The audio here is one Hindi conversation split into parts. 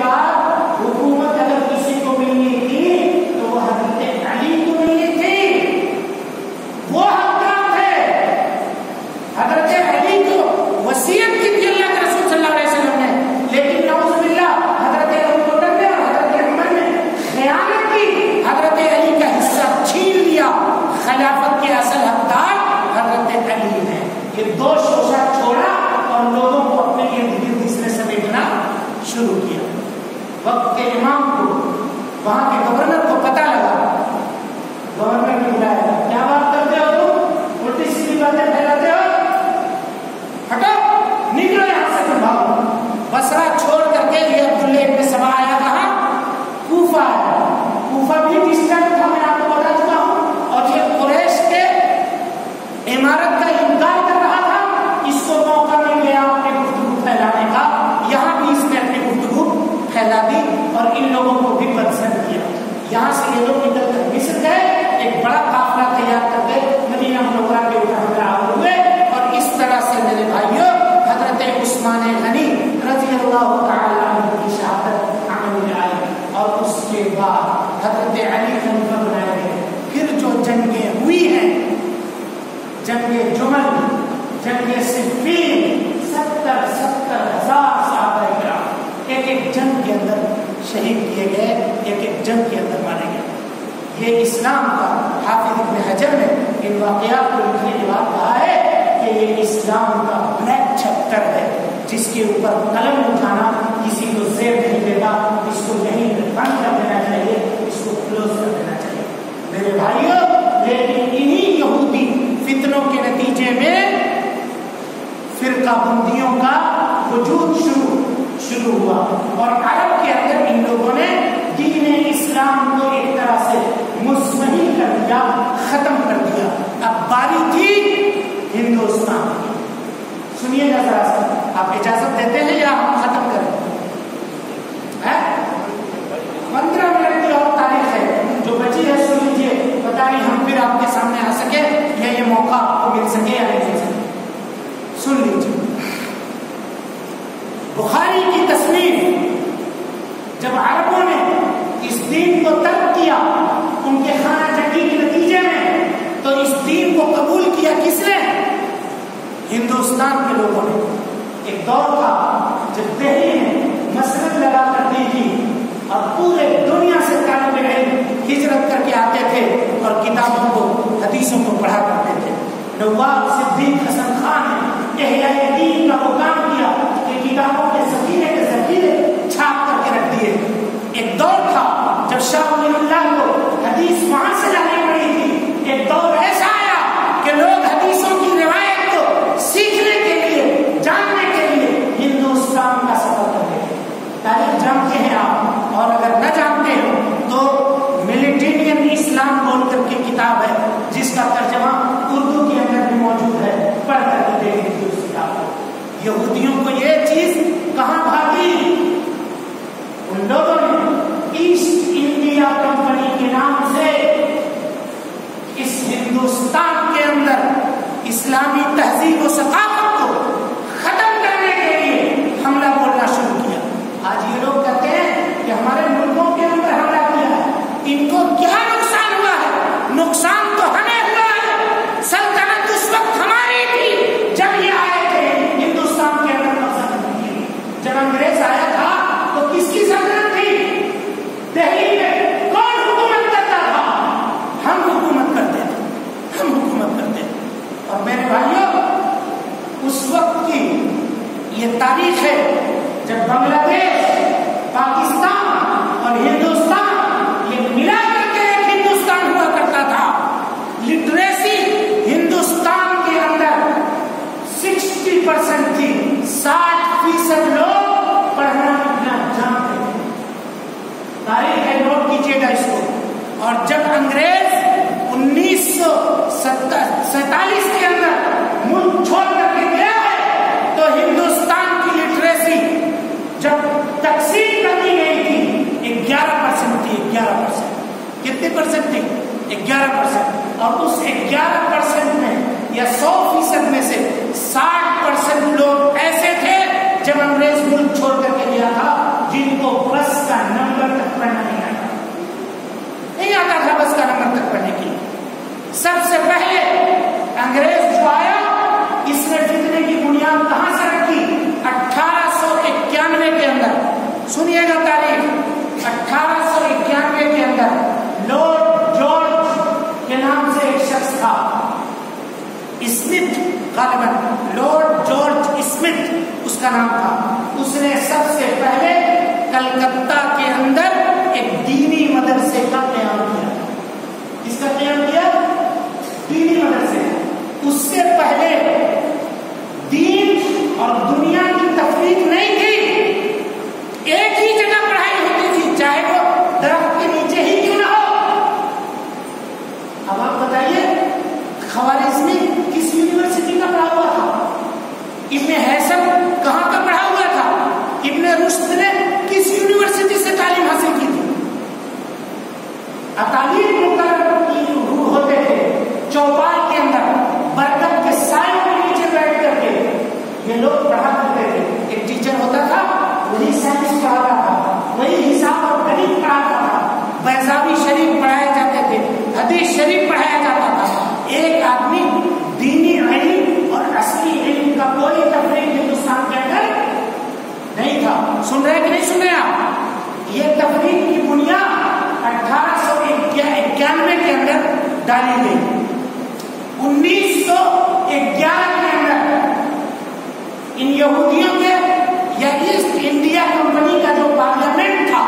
बाद हुकूमत अगर किसी को मिलनी थी तो वो हजरत अली को मिलनी थी, वो हकदार थे। हजरत अली को वसीयत की थी अल्लाह के रसूल सल्लल्लाहु अलैहि वसल्लम ने, लेकिन नऊजुबिल्लाह हजरत अबू बकर ने और हजरत उमर ने खयानत की, हजरत अली का हिस्सा छीन लिया। खिलाफत के असल हकदार हजरत अली हैं। ये दो शोशा छोड़ा और लोगों को अपने इर्द गिर्द इसने समेटना शुरू किया। वक्त के इमाम को, वहां के गवर्नर को पता लगा, गवर्नर ने बुलाया, क्या बात करते हो तुम, उल्टी सीधी बातें फैलाते हो, हटो, निकलो यहां से, तुम भागो। बसरा छोड़ करके ये अब्दुल्लाह इब्न सबा आया, कहां, कूफा आया। कूफा भी डिस्टेंट था, मैं आपको बता चुका हूं, और ये कुरैश के इमारत का इनकार कर रहा था। इसको मौका मिल गया अपनी गुफ्तगू फैलाने का, यहां भी इसने अपनी गुफ्तगू फैला दी और इन लोगों को भी पसंद किया। यहां से ये लोग निकल कर मिस्र गए, एक बड़ा काफिला तैयार करके मदीना मुनव्वरा के ऊपर हमला हुए, और इस तरह से मेरे भाइयों हजरत उस्मान गनी रज़ी अल्लाह तआला अन्हु की शहादत अमल में आई, और उसके बाद हजरत अली खलीफा बनाए गए। फिर जो जंगें हुई हैं, जंगे जुमल, जंगे सिफ़ीन, 70,000 सहाबा किराम एक एक जंग के अंदर शहीद किए गए, एक एक जंग के अंदर मारे गए। ये इस्लाम का, हाफिज इब्न हजर ने इन वाक़यात को लिखने के बाद कहा है कि ये इस्लाम का ब्लैक चैप्टर है, जिसके ऊपर कलम उठाना किसी को ज़ेब नहीं देगा, इसको यहीं बंद कर देना चाहिए, इसको क्लोज कर देना चाहिए। मेरे भाइयों, लेकिन इन्हीं यहूदी फितनों के नतीजे में फिरकाबंदियों का वजूद शुरू हुआ, और अरब के अंदर इन लोगों ने दीन इस्लाम को एक तरह से मुस्मही कर दिया, खत्म कर दिया। अब बारी थी हिंदुस्तान की। सुनिएगा जरा सा, आप इजाजत देते हैं या हम खत्म करें? 15 मिनट की और तारीख है जो बची है, सुन लीजिए। पता नहीं हम फिर आपके सामने आ सके या ये मौका आपको मिल सके या नहीं मिल सके। सुन लीजिए, बुखारी की तस्नीफ, जब अरबों ने इस दीन को तर्क किया उनके खाना जंगी के नतीजे में, तो इस दीन को कबूल किया किसने? हिंदुस्तान के लोगों ने। एक दौर था जब दिल्ली में मसजिद लगा करती थी और पूरे दुनिया से तालिब इल्म हिजरत करके आते थे और किताबों को, हदीसों को पढ़ा करते थे। नवाब सिद्दीक हसन खान ने इहयाए दीन का वो काम किया कि किताबों के सकीने के जखीरे छाप करके रख दिए। एक दौर था जब शाह वलीउल्लाह को हदीस वहां से लानी पड़ी थी। एक दौर ऐसा आया कि लोग हदीसों की रिवायत को सीखने के लिए, जानने के लिए हिंदुस्तान का सफर करते थे। तारीख जानते हैं आप, और अगर न जानते हो तो मिलिटेरियन इस्लाम बोल करके किताब है, जिसका तर्जमा उर्दू के अंदर भी मौजूद है, पढ़ करके देखेंगे उस किताब को। यहूदियों को ये चीज कहां भागी? उन लोगों ने ईस्ट इंडिया कंपनी के नाम से इस हिंदुस्तान के अंदर इस्लामी तहजीब और सकाफत को खत्म करने के लिए हमला बोलना शुरू किया। आज ये लोग कहते हैं कि हमारे मुल्कों के अंदर हमला किया है, इनको क्या नुकसान हुआ है? नुकसान तो हमें हुआ है। सल्तनत उस वक्त हमारी थी जब ये आए थे हिंदुस्तान के अंदर कब्जा करने के लिए। जब अंग्रेज आया था तो किसकी सल्तनत थी? दिल्ली में कौन हुकूमत करता था? हम हुकूमत करते थे, हम हुकूमत करते थे। और मेरे भाइयों, उस वक्त की ये तारीख है जब बांग्लादेश, पाकिस्तान और हिंदुस्तान ये मिला करके एक हिंदुस्तान हुआ करता था। लिटरेसी हिंदुस्तान के अंदर 60% थी, 60% लोग पढ़ना लिखना जानते थे। तारीख है, नोट कीजिएगा इसको। और जब अंग्रेज 1947 के अंदर मुल्क छोड़ करके गया है, तो हिंदुस्तान की लिटरेसी जब तकसीम कर दी गई थी 11% थी। 11% कितने परसेंट थी? 11%। और उस 11% में या 100% में से 60% लोग ऐसे थे जब अंग्रेज मुल्क छोड़ करके गया था जिनको बस पढ़ना नहीं आता था बस का नंबर तक पढ़ने की। सबसे पहले अंग्रेज जो आया, इसने फितने की बुनियाद कहां से रखी? 1891 के अंदर। सुनिएगा तारीख, 1891 के अंदर लॉर्ड जॉर्ज के नाम से एक शख्स था, स्मिथ, गालिबन लॉर्ड जॉर्ज स्मिथ उसका नाम था। उसने सबसे पहले कलकत्ता के अंदर एक दीनी मदरसे का क़याम किया। किसका क़याम किया? दीनी मदरसे। उससे पहले दीन और दुनिया की तफरीक नहीं थी, एक ही जगह पढ़ाई होती थी, चाहे वो दरख्त के नीचे ही क्यों ना हो। अब आप बताइए, खवारिज़मी किस यूनिवर्सिटी का पढ़ा हुआ था? इब्न हैसम कहाँ का पढ़ा हुआ था? इब्न रुश्द ने किस यूनिवर्सिटी से तालीम हासिल की थी? तालीम होते थे चौपाल के अंदर, बरगद के साए के नीचे बैठ करके ये लोग पढ़ा करते थे। एक टीचर होता था, वही साइंस पढ़ाता था, वही हिसाब और गणित पढ़ाता था, बैज़ावी शरीफ पढ़ाए जाते थे, हदीस शरीफ पढ़ाया जाता था। एक आदमी दीनी इल्म और असली इल्म का कोई तफरीक हिंदुस्तान के अंदर नहीं था। सुन रहे कि नहीं सुन रहे आप? ये तफरीक की बुनियाद 1891 के अंदर डाली गई। 1911 के अंदर इन यहूदियों के या ईस्ट इंडिया कंपनी का जो पार्लियामेंट था,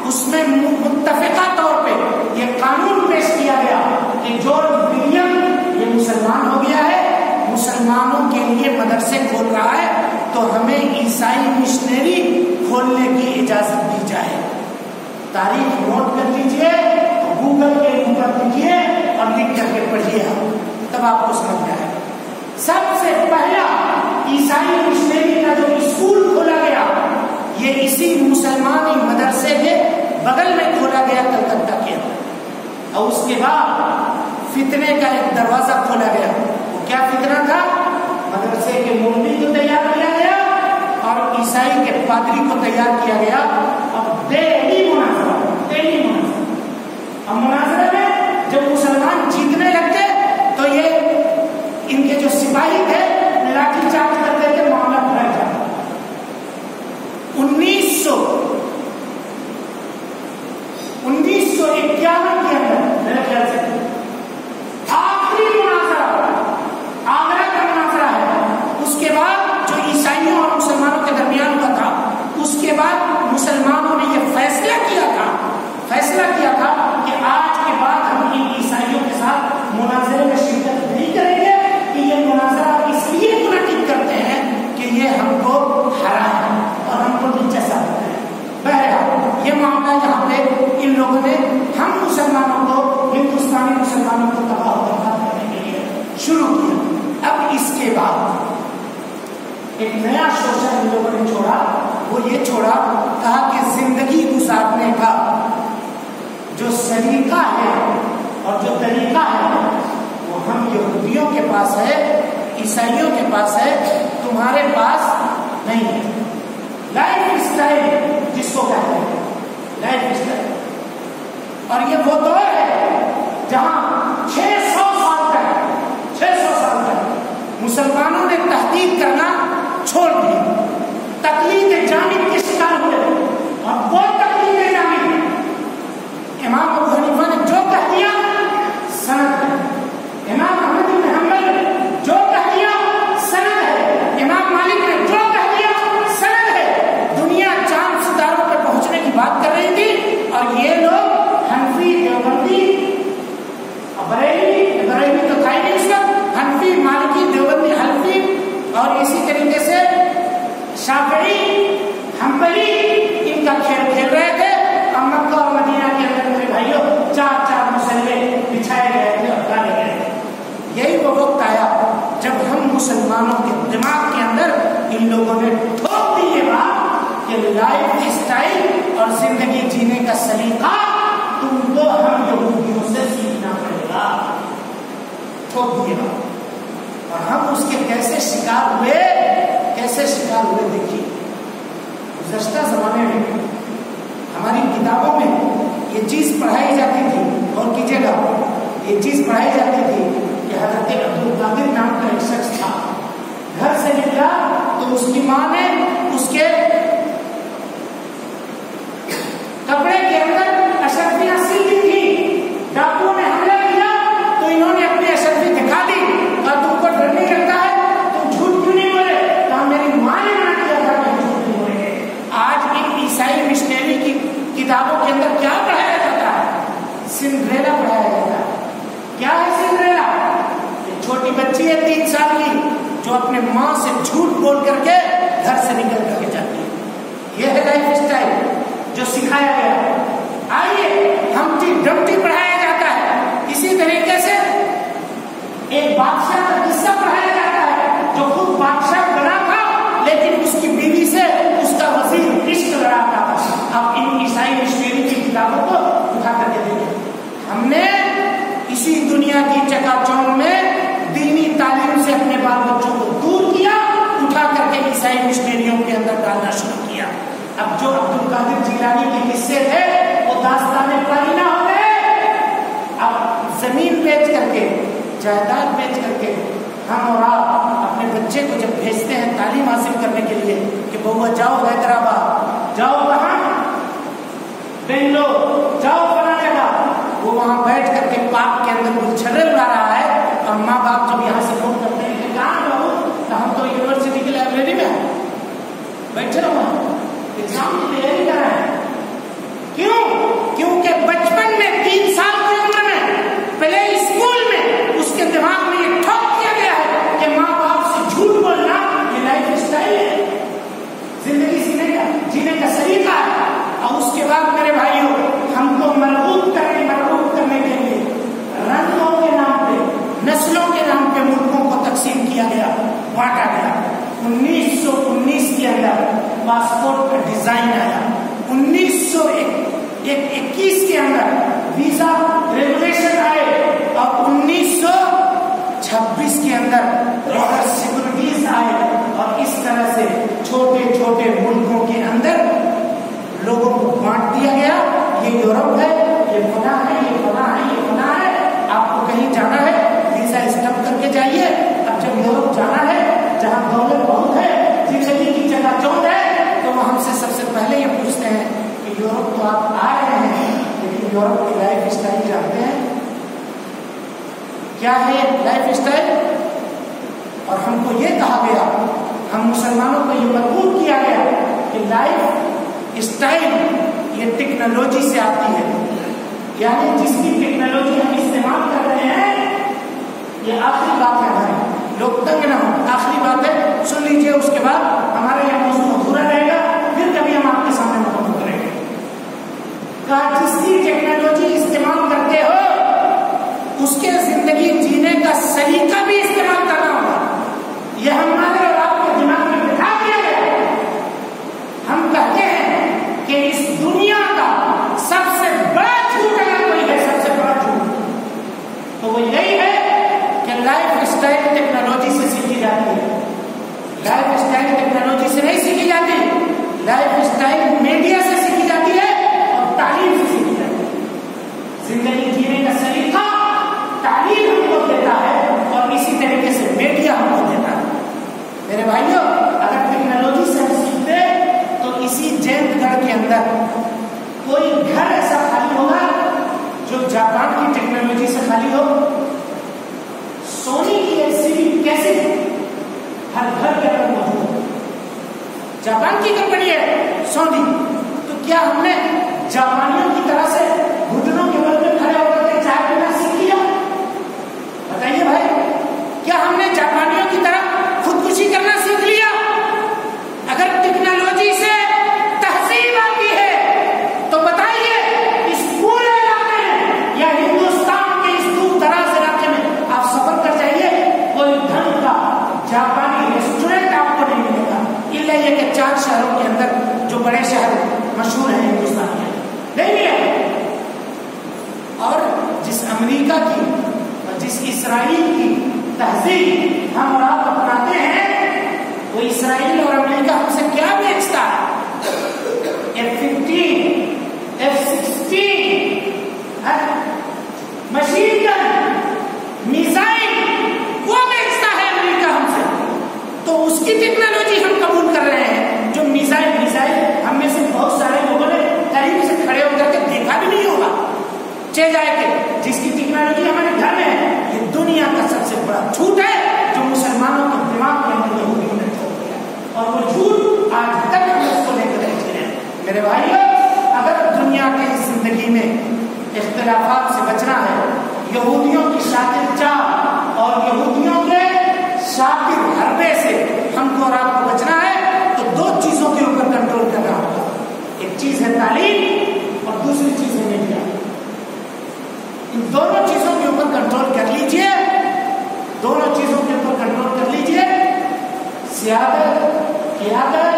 उसमें मुत्तफिका तौर पे ये कानून पेश किया गया कि जॉर्ज विलियम ये मुसलमान हो गया है, मुसलमानों के लिए मदरसे खोल रहा है, तो हमें ईसाई मिशनरी खोलने की इजाजत दी जाए। तारीख नोट कर लीजिए, गूगल के ऊपर लिखिए और लिख करके पढ़िए, तब आपको समझ में आएगा। सबसे पहला ईसाई मिशनरी का जो स्कूल खोला गया, ये इसी मुसलमानी मदरसे के बगल में खोला गया, कलकत्ता के अंदर। और उसके बाद फितने का एक दरवाजा खोला गया। वो क्या फितना था? मदरसे के मुफ्ती को तैयार किया गया और ईसाई के पादरी को तैयार किया गया। अब डेली मुनाजरा। अब मुनाजरे में जब मुसलमान जीतने लगते तो ये इनके जो सिपाही थे लाठीचार्ज करते थे, मामला भरा जाता। 1951 के अंदर मेरे ख्याल से आखिरी मुनाजरा आगरा का मुनाजरा है। उसके बाद जो ईसाइयों और मुसलमानों के दरमियान हुआ था, उसके बाद मुसलमानों ने यह फैसला किया था कि आज के बाद हम इन ईसाइयों के साथ मुनाजरे में शिरकत नहीं करेंगे, कि ये मुनाजरा इसलिए मुनक़िद करते हैं कि ये हमको हराए और हमको नीचे साधते हैं। बहरहाल ये मामला यहाँ पे इन लोगों ने हम मुसलमानों को, हिंदुस्तानी मुसलमानों को तबाह बर्बाद करने के लिए शुरू किया। अब इसके बाद एक नया शोषण इन लोगों ने छोड़ा। वो ये छोड़ा, कहा कि जिंदगी गुजारने का जो सलीका है और जो तरीका है वो हम यहूदियों के पास है, ईसाइयों के पास है, तुम्हारे पास नहीं है। लाइफ स्टाइल जिसको कहते हैं, लाइफ स्टाइल। और ये वो दौर है जहां 600 साल तक मुसलमानों ने तहकीक करना छोड़ दी, तकलीद जानिब के शिकार हुए। और वो तकलीद जानिब इमाम अबू हनीफा ने जो कह दिया सनद है, इमाम अहमद बिन हंबल जो कह दिया सनद है, इमाम मालिक ने जो कह दिया सनद है। दुनिया चांद सितारों पर पहुंचने की बात कर रही थी और ये लोग हनफी, देवबंदी, बरेली तो था ही नहीं उसका, हनफी, मालिकी, देवबंदी, हनफी और इसी तरीके से शाफिई, हंबली, इनका खेल खेल रहे थे। मक्का और मदीना के अंदर मेरे भाइयों 4 मुसल्ले बिछाए गए थे और डाले गए थे। यही वो वक्त आया जब हम मुसलमानों के दिमाग के अंदर इन लोगों ने ठोक दी ये बात कि लाइफ स्टाइल और जिंदगी जीने का सलीका तुमको हम यहूदियों से सीखना पड़ेगा। ठोक दिए और हम उसके कैसे शिकार हुए देखिए। गुज़श्ता ज़माने में हमारी किताबों में बच्ची है 3 साल की जो अपने माँ से झूठ बोल करके घर से निकल करके जाती है। यह है लाइफ स्टाइल जो सिखाया गया। आइए हमटी डमटी पढ़ाया जाता है। इसी तरीके से एक बादशाह का किस्सा पढ़ाया जाता है जो खुद बादशाह बना था लेकिन उसकी बीवी से उसका वजीर इश्क लड़ाता था। अब इन ईसाई मिशनरी की किताबों को उठा करके देखिए। हमने इसी दुनिया की चकाचौंध में दीनी तालीम से अपने बाल बच्चों को दूर किया, उठा करके ईसाई मिशनरियों के अंदर डालना शुरू किया। अब जो अब्दुल कादिर जिलानी के किस्से थे वो दास्ताने पुरानी ना हो गए। अब जमीन बेच करके, जायदाद बेच करके हम और आप अपने बच्चे को जब भेजते हैं तालीम हासिल करने के लिए कि बउआ जाओ हैदराबाद, जाओ कहाँ, बेंगलोर, जाओ फला जगह, वो वहां बैठ करके पार्क के अंदर गुलछर्रे उड़ा रहा है। और माँ बाप जब यहाँ से फोन करते हैं कि कहाँ बाबू, तो हम तो यूनिवर्सिटी की लाइब्रेरी में बैठे रहो, एग्जाम की तैयारी कर रहे हैं। क्यों? क्योंकि बचपन में 3 साल की उम्र में प्ले स्कूल में उसके दिमाग में ये ठोक दिया गया है कि माँ बाप से झूठ बोलना ये लाइफ स्टाइल है, जिंदगी जीने का सलीका है। और उसके बाद मेरे भाइयों हमको मरबूत करने के लिए रंगों के नाम पे, नस्लों के नाम पे मुल्कों को तकसीम किया गया, बांटा गया। 1919 के अंदर पासपोर्ट का डिजाइन आया, 1921 के अंदर वीजा रेगुलेशन आए और 1926 के अंदर बॉर्डर सिक्योरिटीज आए। और इस तरह से छोटे छोटे मुल्कों के अंदर लोगों को बांट दिया गया। ये यूरोप है, ये फला है, ये फला है, ये फला है। आपको कहीं जाना है वीजा स्टम्प करके जाइए। अब जब यूरोप जाना है जहाँ दौलत बहुत है, जिंदगी की चकाचौंध है, तो वो हमसे सबसे पहले ये पूछते हैं कि यूरोप तो आप आ रहे हैं लेकिन यूरोप की लाइफ स्टाइल जानते हैं क्या है लाइफ स्टाइल? और हमको ये कहा गया, हम मुसलमानों को ये मजबूर किया गया कि लाइफ स्टाइल ये टेक्नोलॉजी से आती है। यानी जिसकी टेक्नोलॉजी हम इस्तेमाल कर रहे हैं, ये आखिरी बात है भाई, लोग तंग ना हो, आखिरी बात है, सुन लीजिए। उसके बाद हमारा यह मौजूद अधूरा रहेगा, फिर कभी हम आपके सामने मुकम्मल करेंगे। जिसकी टेक्नोलॉजी इस्तेमाल करते हो उसके जिंदगी जीने का सलीका भी इस्तेमाल करना होगा। यह हमारे और आपके दिमाग में बिठा दिया गया। हम कहते हैं कि इस दुनिया का सबसे बड़ा झूठ अगर कोई है, सबसे बड़ा झूठ, तो वो यही है कि लाइफ स्टाइल टेक्नोलॉजी से सीखी जाती है। लाइफ स्टाइल टेक्नोलॉजी से नहीं सीखी जाती, लाइफ स्टाइल मीडिया से सीखी जाती है और तालीम से सीखी जाती है। जिंदगी जीने का सलीका तालीम हमको देता है और इसी तरीके से मीडिया हमको देता है। मेरे भाइयों, अगर टेक्नोलॉजी से हम सीखते तो इसी जैंतगढ़ के अंदर कोई घर ऐसा खाली होगा जो जापान की टेक्नोलॉजी से खाली हो। सोनी की एलसीडी कैसे हर घर के अंदर मौजूद है, जापान की कंपनी है सोनी। तो क्या हमने जापानियों की तरह से घुटनों के बल में खड़े होकर के चाय पीना सीख लिया? बताइए भाई, क्या हमने जापानियों की तरह खुदकुशी करना सीख लिया? अगर टेक्नोलॉजी से तहजीब आती है तो बताइए इस पूरे इलाके में या हिंदुस्तान के इस दूर दराज इलाके में आप सफर कर जाइए, कोई ढंग का जापानी रेस्टोरेंट आपको नहीं मिलेगा। इल्ला ये कि 4 शहरों के अंदर जो बड़े शहर मशहूर हैं हिंदुस्तान के, नहीं मिलेगा। और जिस अमेरिका की और जिस इसराइल की तहजीब हम और आप अपनाते हैं, वो इसराइल और अमेरिका हमसे क्या बेचता है? F-15, F-16, machine gun, missile, वो बेचता है अमेरिका हमसे। तो उसकी टेक्नोलॉजी हम कबूल कर रहे हैं। जो मिसाइल हम में से बहुत सारे लोगों ने करीब से खड़े होकर के देखा भी नहीं होगा, चले जाए के जिसकी टेक्नोलॉजी हमारे घर में है। ये दुनिया का सबसे बड़ा झूठ है जो मुसलमानों के दिमाग के अंदर यहूदियों ने छोड़ दिया, और वो झूठ आज तक हम उसको लेकर चले हैं। मेरे भाइयों, अगर दुनिया की जिंदगी में इख्तिलाफात से बचना है, यहूदियों की शातिर चाह और यहूदियों के शातिर हरबे से हमको और आपको बचना है तो दो चीजों के ऊपर कंट्रोल करना होगा। एक चीज है तालीम और दूसरी चीज है मीडिया। इन दोनों चीजों के ऊपर कंट्रोल कर लीजिए, दोनों चीजों के ऊपर कंट्रोल कर लीजिए। सियादत, क़ियादत,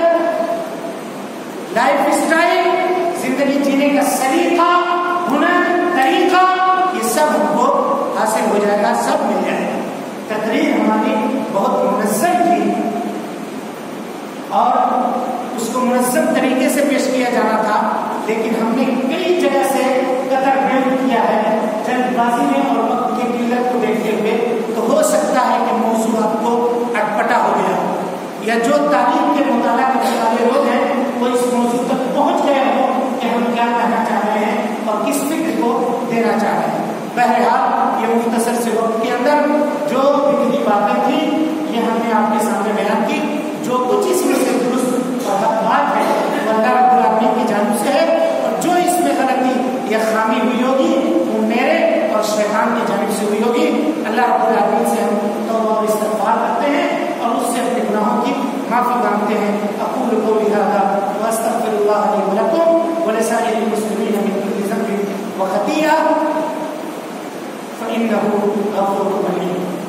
लाइफ स्टाइल, जिंदगी जीने का सलीका, हुनर, तरीका, ये सब हमको हासिल हो जाएगा, सब मिल जाएगा। तकरीर हमारी बहुत मुनज़्ज़म थी और उसको मुनज़्ज़म तरीके से पेश किया जाना था, लेकिन हमने कई जगह से कतर विरोध किया है जल्दबाजी में और वक्त की किल्लत को देखते हुए। तो हो सकता है कि मौजू आपको अटपटा हो गया हो, या जो तालीम के मुताला करने वाले लोग हैं वो इस मौजू तक पहुंच गए हो कि हम क्या कहना चाह रहे हैं और किस फिक्र को देना चाह रहे हैं। बहरहाल ये मुख्तसर से वक्त के अंदर जो जितनी बातें थी ये हमने आपके सामने बयान की। जो कुछ इसमें से दुरुस्त और हक बात है वो अल्लाह रब्बुल आलमीन की जानिब से है, और जो इसमें गलती या खामी हुई होगी वो मेरे और शैतान की जानिब से हुई होगी। अल्लाह रब्बुल आलमीन से हम तौबा और इस्तिग़फ़ार करते हैं और उससे अपने गुनाहों की माफ़ी मांगते हैं। अक़ूलु क़ौली हाज़ा व अस्तग़फ़िरुल्लाह ली व लकुम व लिसाइरिल मुस्लिमीन मिन कुल्ली ज़ंबिन व ख़तीअह फ़इन्नहु गफ़ूरुर रहीम।